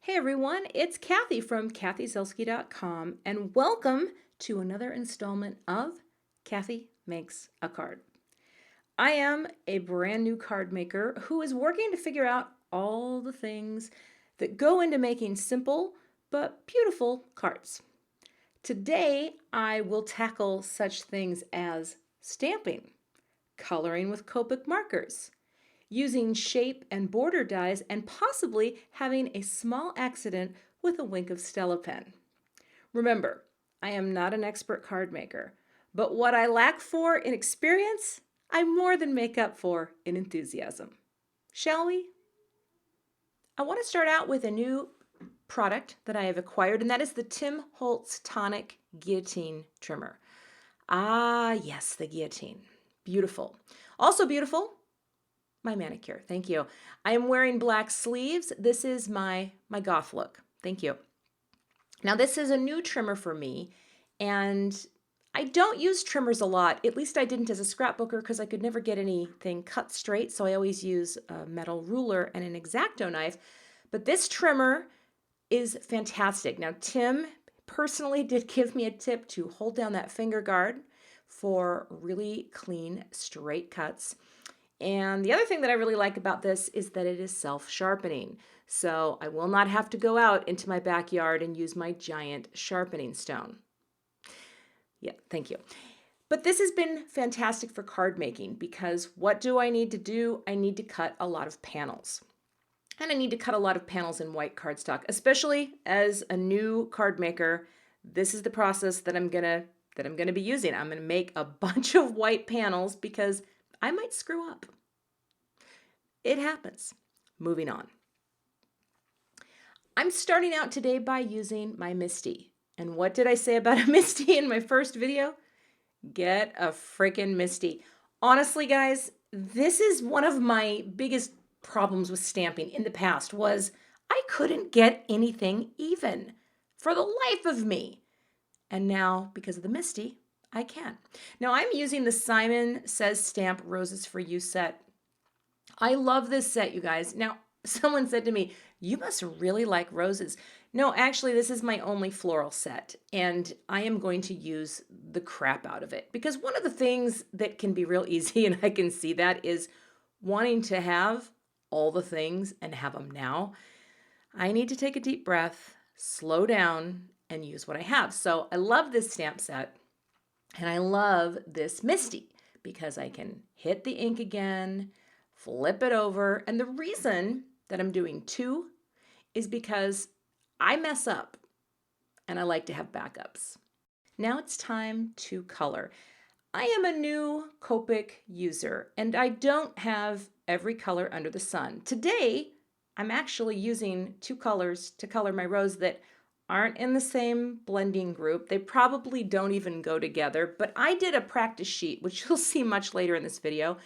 Hey everyone, it's Cathy from CathyZielske.com and welcome to another installment of Cathy Makes a Card. I am a brand new card maker who is working to figure out all the things that go into making simple but beautiful cards. Today I will tackle such things as stamping, coloring with Copic markers, using shape and border dies, and possibly having a small accident with a wink of Stella pen. Remember, I am not an expert card maker, but what I lack for in experience, I more than make up for in enthusiasm. Shall we? I want to start out with a new product that I have acquired, and that is the Tim Holtz Tonic Guillotine Trimmer. Ah, yes, the guillotine. Beautiful. Also beautiful, my manicure. Thank you. I am wearing black sleeves. This is my goth look. Thank you. Now this is a new trimmer for me, and I don't use trimmers a lot. At least I didn't as a scrapbooker because I could never get anything cut straight, so I always use a metal ruler and an X-Acto knife. But this trimmer is fantastic. Now Tim personally did give me a tip to hold down that finger guard for really clean, straight cuts. And the other thing that I really like about this is that it is self-sharpening. So I will not have to go out into my backyard and use my giant sharpening stone. Yeah, thank you. But this has been fantastic for card making because what do I need to do? I need to cut a lot of panels. And I need to cut a lot of panels in white cardstock, especially as a new card maker. This is the process that I'm gonna be using. I'm gonna make a bunch of white panels because I might screw up. It happens. Moving on. I'm starting out today by using my Misty. And what did I say about a Misty in my first video? Get a freaking Misty. Honestly, guys, this is one of my biggest problems with stamping in the past was I couldn't get anything even for the life of me. And now, because of the Misty, I can. Now I'm using the Simon Says Stamp Roses for You set. I love this set, you guys. Now, someone said to me, you must really like roses. No, actually, this is my only floral set, and I am going to use the crap out of it. Because one of the things that can be real easy, and I can see that, is wanting to have all the things and have them now. I need to take a deep breath, slow down, and use what I have. So I love this stamp set. And I love this Misty because I can hit the ink again, flip it over. And the reason that I'm doing two is because I mess up and I like to have backups. Now it's time to color. I am a new Copic user and I don't have every color under the sun. Today, I'm actually using two colors to color my rose that aren't in the same blending group. They probably don't even go together, but I did a practice sheet, which you'll see much later in this video, and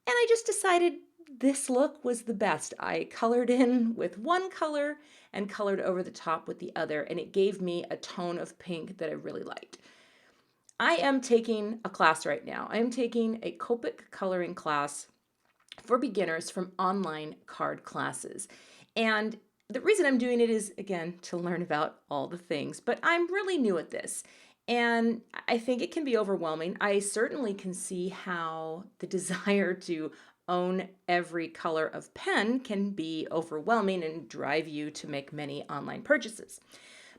I just decided this look was the best. I colored in with one color and colored over the top with the other, and it gave me a tone of pink that I really liked. I am taking a class right now. I am taking a Copic coloring class for beginners from online card classes. And the reason I'm doing it is, again, to learn about all the things, but I'm really new at this. And I think it can be overwhelming. I certainly can see how the desire to own every color of pen can be overwhelming and drive you to make many online purchases.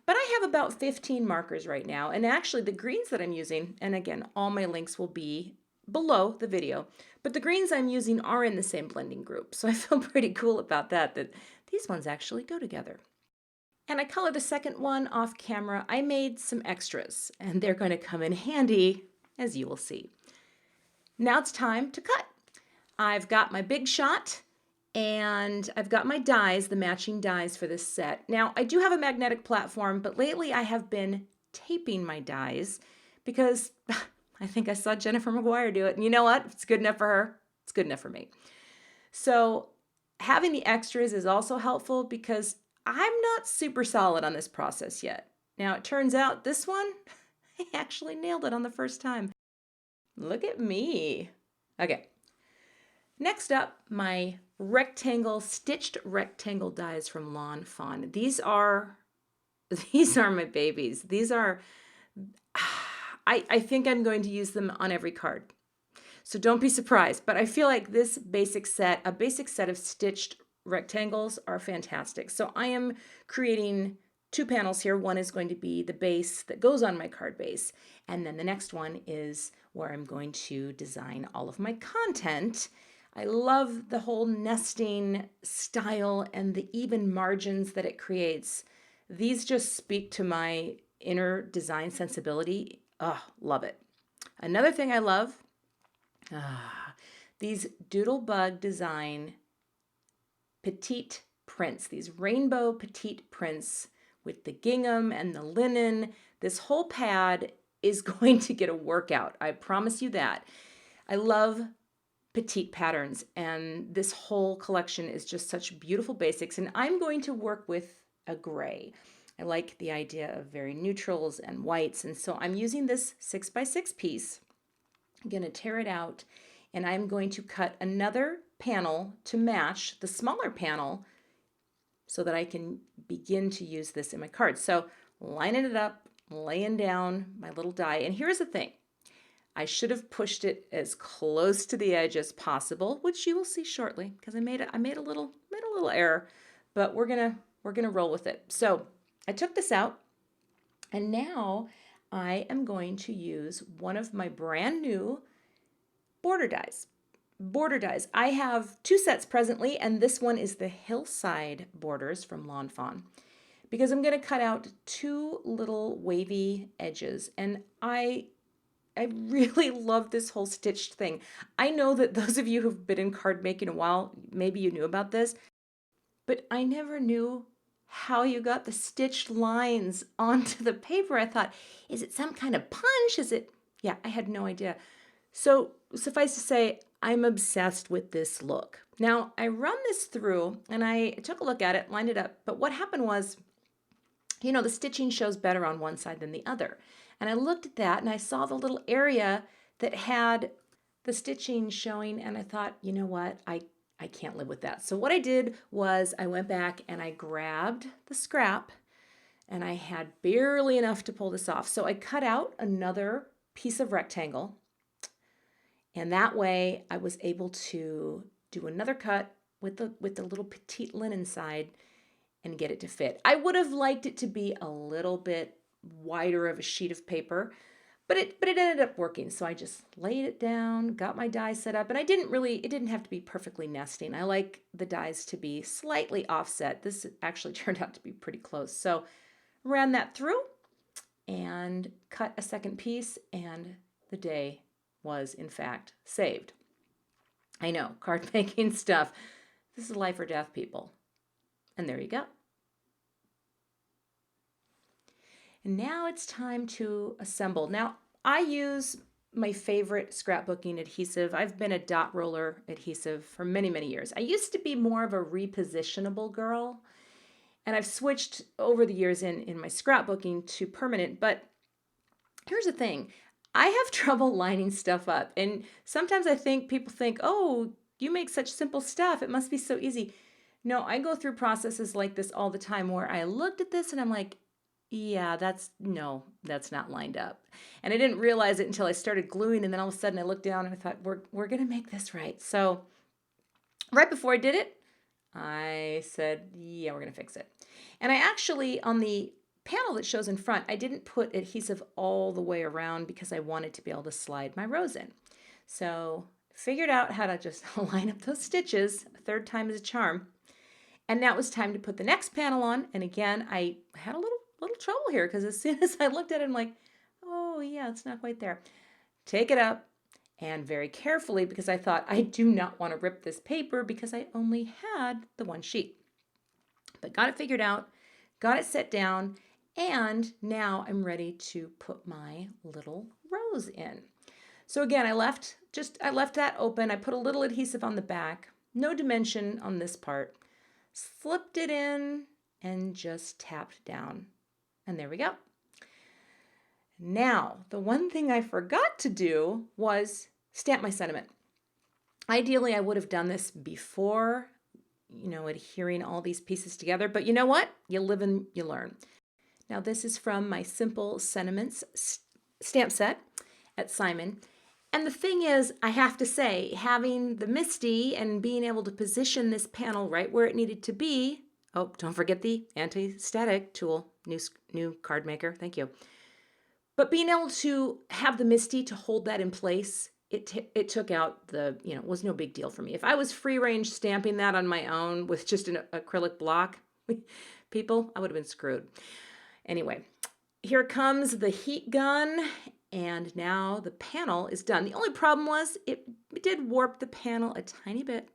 But I have about 15 markers right now, and actually the greens that I'm using, and again, all my links will be below the video, but the greens I'm using are in the same blending group, so I feel pretty cool about that these ones actually go together. And I colored the second one off camera. I made some extras, and they're going to come in handy, as you will see. Now it's time to cut. I've got my Big Shot, and I've got my dies, the matching dies for this set. Now, I do have a magnetic platform, but lately I have been taping my dies because I think I saw Jennifer McGuire do it. And you know what? If it's good enough for her, it's good enough for me. So having the extras is also helpful because I'm not super solid on this process yet. Now, it turns out this one, I actually nailed it on the first time. Look at me. Okay. Next up, my stitched rectangle dies from Lawn Fawn. These are my babies. These are, I think I'm going to use them on every card. So don't be surprised, but I feel like this basic set of stitched rectangles are fantastic. So I am creating two panels here. One is going to be the base that goes on my card base, and then the next one is where I'm going to design all of my content. I love the whole nesting style and the even margins that it creates. These just speak to my inner design sensibility. Oh, love it. Another thing I love, these Doodlebug design petite prints, these rainbow petite prints with the gingham and the linen. This whole pad is going to get a workout. I promise you that. I love petite patterns, and this whole collection is just such beautiful basics, and I'm going to work with a gray. I like the idea of very neutrals and whites, and so I'm using this 6x6 piece. I'm going to tear it out, and I'm going to cut another panel to match the smaller panel so that I can begin to use this in my cards. So lining it up, laying down my little die, and here's the thing. I should have pushed it as close to the edge as possible, which you will see shortly, because I made a little error, but we're gonna roll with it. So I took this out, and now I am going to use one of my brand new border dies. I have two sets presently, and this one is the Hillside Borders from Lawn Fawn, because I'm going to cut out two little wavy edges, and I really love this whole stitched thing. I know that those of you who've been in card making a while, maybe you knew about this, but I never knew how you got the stitched lines onto the paper. I thought, is it some kind of punch? Yeah, I had no idea. So suffice to say, I'm obsessed with this look. Now, I run this through and I took a look at it, lined it up, but what happened was, the stitching shows better on one side than the other. And I looked at that and I saw the little area that had the stitching showing, and I thought, you know what, I can't live with that. So what I did was I went back and I grabbed the scrap, and I had barely enough to pull this off. So I cut out another piece of rectangle, and that way I was able to do another cut with the little petite linen side and get it to fit. I would have liked it to be a little bit wider of a sheet of paper, but it ended up working. So I just laid it down, got my die set up, and it didn't have to be perfectly nesting. I like the dies to be slightly offset. This actually turned out to be pretty close. So ran that through and cut a second piece, and the day was in fact saved. I know, card making stuff. This is life or death, people. And there you go. And now it's time to assemble. Now, I use my favorite scrapbooking adhesive. I've been a dot roller adhesive for many, many years. I used to be more of a repositionable girl, and I've switched over the years in my scrapbooking to permanent. But here's the thing. I have trouble lining stuff up. And sometimes I think people think, oh, you make such simple stuff. It must be so easy. No, I go through processes like this all the time where I looked at this and I'm like, yeah, that's not lined up. And I didn't realize it until I started gluing, and then all of a sudden I looked down and I thought, we're gonna make this right. So right before I did it, I said, yeah, we're gonna fix it. And I actually, on the panel that shows in front, I didn't put adhesive all the way around because I wanted to be able to slide my rows in. So figured out how to just line up those stitches. A third time is a charm. And now it was time to put the next panel on. And again, I had a little trouble here because as soon as I looked at it, I'm like, oh yeah, it's not quite there. Take it up, and very carefully, because I thought I do not want to rip this paper because I only had the one sheet. But got it figured out, got it set down, and now I'm ready to put my little rows in. So again, I left that open. I put a little adhesive on the back, no dimension on this part, slipped it in, and just tapped down. And there we go. Now, the one thing I forgot to do was stamp my sentiment. Ideally, I would have done this before, adhering all these pieces together, but you know what? You live and you learn. Now, this is from my Simple Sentiments stamp set at Simon. And the thing is, I have to say, having the MISTI and being able to position this panel right where it needed to be, oh, don't forget the anti-static tool, new card maker, thank you. But being able to have the MISTI to hold that in place, it took out it was no big deal for me. If I was free range stamping that on my own with just an acrylic block, people, I would have been screwed. Anyway, here comes the heat gun, and now the panel is done. The only problem was it did warp the panel a tiny bit,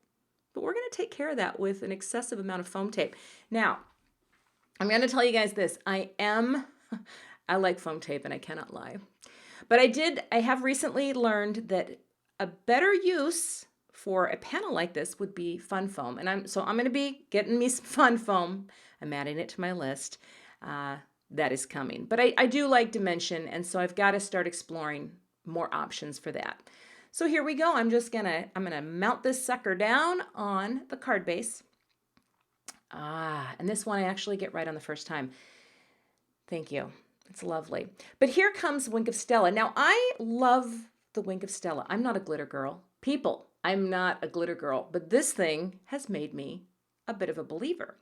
but we're going to take care of that with an excessive amount of foam tape. Now, I'm going to tell you guys this. I like foam tape, and I cannot lie. But I have recently learned that a better use for a panel like this would be fun foam. And I'm going to be getting me some fun foam. I'm adding it to my list. That is coming. But I do like dimension, and so I've got to start exploring more options for that. So here we go. I'm gonna mount this sucker down on the card base. And this one I actually get right on the first time. Thank you. It's lovely. But here comes Wink of Stella. Now, I love the Wink of Stella. I'm not a glitter girl. People, I'm not a glitter girl. But this thing has made me a bit of a believer.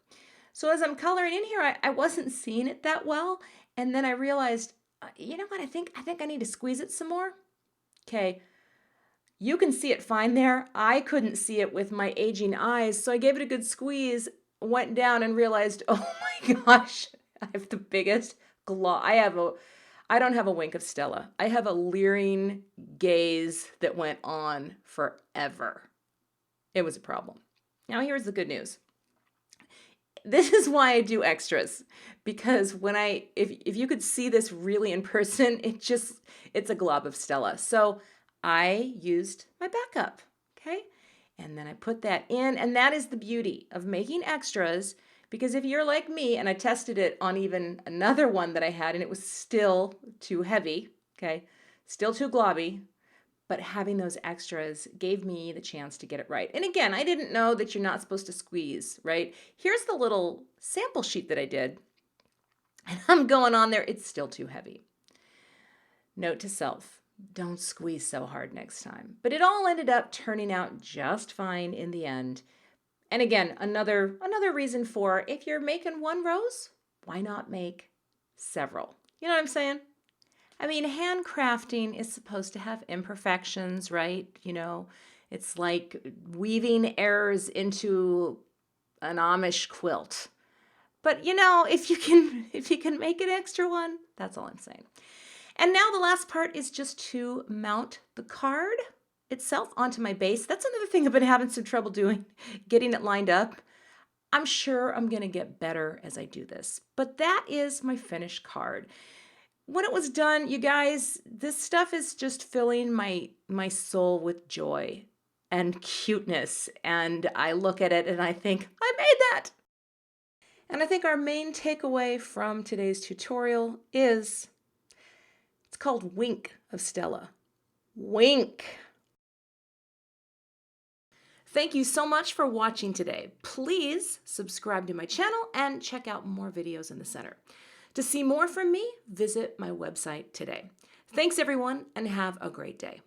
So as I'm coloring in here, I wasn't seeing it that well. And then I realized, you know what? I think I need to squeeze it some more. Okay. You can see it fine there. I couldn't see it with my aging eyes. So I gave it a good squeeze, went down and realized, oh my gosh, I have the biggest gloss. I don't have a Wink of Stella. I have a leering gaze that went on forever. It was a problem. Now here's the good news. This is why I do extras, because if you could see this really in person, it's a glob of Stella. So I used my backup, okay? And then I put that in, and that is the beauty of making extras, because if you're like me, and I tested it on even another one that I had, and it was still too heavy, okay? Still too globby, but having those extras gave me the chance to get it right. And again, I didn't know that you're not supposed to squeeze, right? Here's the little sample sheet that I did. And I'm going on there, it's still too heavy. Note to self, don't squeeze so hard next time. But it all ended up turning out just fine in the end. And again, another reason for, if you're making one rose, why not make several? You know what I'm saying? I mean, handcrafting is supposed to have imperfections, right? It's like weaving errors into an Amish quilt. But if you can make an extra one, that's all I'm saying. And now the last part is just to mount the card itself onto my base. That's another thing I've been having some trouble doing, getting it lined up. I'm sure I'm going to get better as I do this. But that is my finished card. When it was done, you guys, this stuff is just filling my soul with joy and cuteness. And I look at it and I think, I made that. And I think our main takeaway from today's tutorial is, it's called Wink of Stella. Wink. Thank you so much for watching today. Please subscribe to my channel and check out more videos in the center. To see more from me, visit my website today. Thanks everyone, and have a great day.